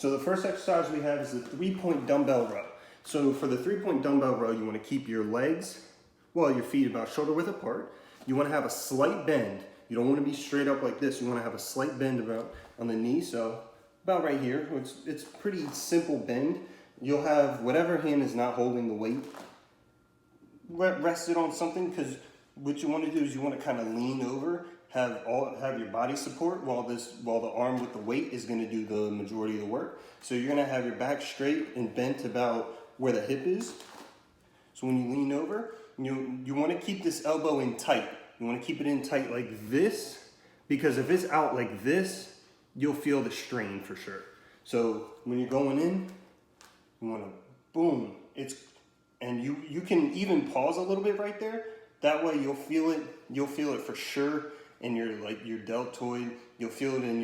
So the first exercise we have is the 3-point dumbbell row. So for the 3-point dumbbell row, you want to keep your legs, well, your feet about shoulder width apart. You want to have a slight bend. You don't want to be straight up like this. You want to have a slight bend about on the knee, so about right here. It's pretty simple bend. You'll have whatever hand is not holding the weight rested on something, because what you want to do is you want to kind of lean over, have your body support while the arm with the weight is going to do the majority of the work. So you're going to have your back straight and bent about where the hip is. So when you lean over, you want to keep this elbow in tight. You want to keep it in tight like this, because if it's out like this, you'll feel the strain for sure. So when you're going in, you want to boom. And you can even pause a little bit right there. That way you'll feel it. You'll feel it for sure in your deltoid. You'll feel it in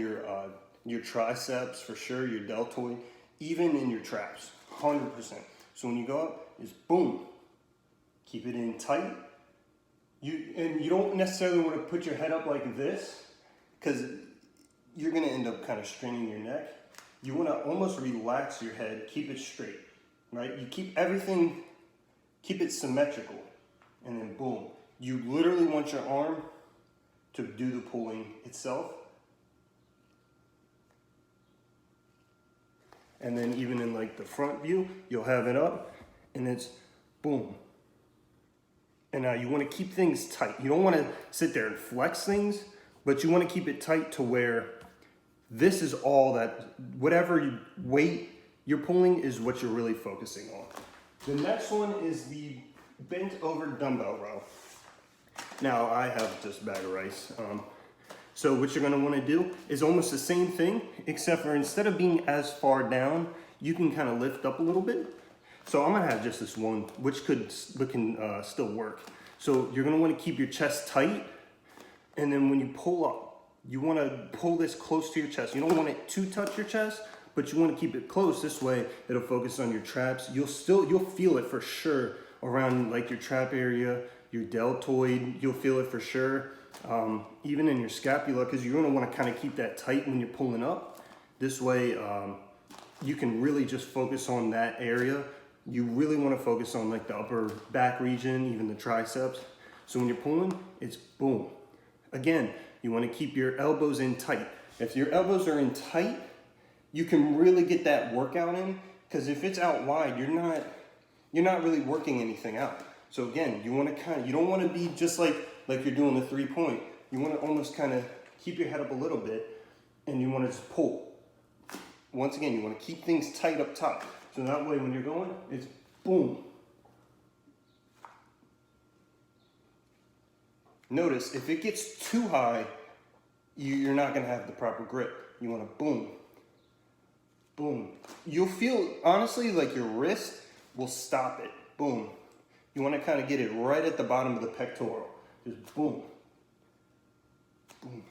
your triceps for sure. Your deltoid, even in your traps, 100%. So when you go up, it's boom. Keep it in tight. You don't necessarily want to put your head up like this, because you're going to end up kind of straining your neck. You want to almost relax your head, keep it straight, right? You keep everything. Keep it symmetrical, and then boom. You literally want your arm to do the pulling itself. And then even in like the front view, you'll have it up, and it's boom. And now you want to keep things tight. You don't want to sit there and flex things, but you want to keep it tight to where this is all that, whatever weight you're pulling is what you're really focusing on. The next one is the bent over dumbbell row. Now I have just a bag of rice. So what you're gonna wanna do is almost the same thing, except for instead of being as far down, you can kind of lift up a little bit. So I'm gonna have just this one, which can still work. So you're gonna wanna keep your chest tight, and then when you pull up, you wanna pull this close to your chest. You don't want it to touch your chest, but you want to keep it close. This way it'll focus on your traps. You'll feel it for sure around like your trap area, your deltoid. You'll feel it for sure, even in your scapula, because you're going to want to kind of keep that tight when you're pulling up. This way you can really just focus on that area. You really want to focus on like the upper back region, even the triceps. So when you're pulling, it's boom. Again, you want to keep your elbows in tight. If your elbows are in tight, you can really get that workout in, because if it's out wide, you're not really working anything out. So again, you don't want to be just like you're doing the 3-point. You want to almost kind of keep your head up a little bit, and you want to just pull. Once again, you want to keep things tight up top. So that way when you're going, it's boom. Notice if it gets too high, you're not going to have the proper grip. You want to boom. Boom. You'll feel, honestly, like your wrist will stop it. Boom. You want to kind of get it right at the bottom of the pectoral. Just boom. Boom.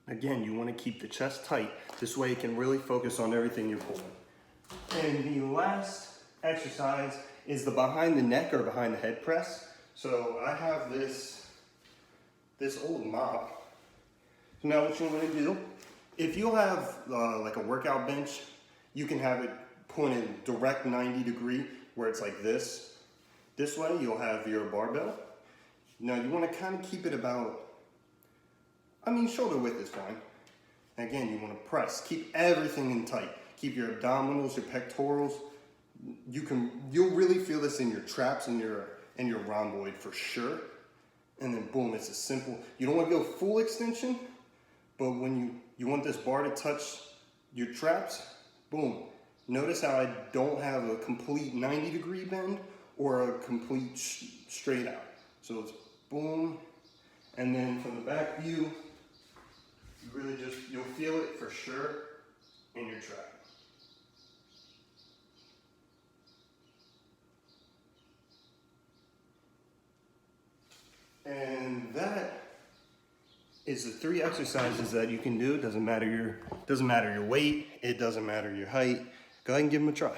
Again, you want to keep the chest tight. This way you can really focus on everything you're pulling. And the last exercise is the behind the neck or behind the head press. So I have this old mop. Now what you want to do, if you have like a workout bench, you can have it pointed direct 90 degree where it's like this. This way you'll have your barbell. Now you want to kind of keep it about, shoulder width is fine. Again, you want to press, keep everything in tight. Keep your abdominals, your pectorals. You'll really feel this in your traps and your rhomboid for sure. And then boom, it's a simple, you don't want to go full extension, but when you want this bar to touch your traps, boom. Notice how I don't have a complete 90 degree bend or a complete straight out. So it's boom. And then from the back view, you'll feel it for sure in your trap. And that is the 3 exercises that you can do. It doesn't matter your weight, it doesn't matter your height. Go ahead and give them a try.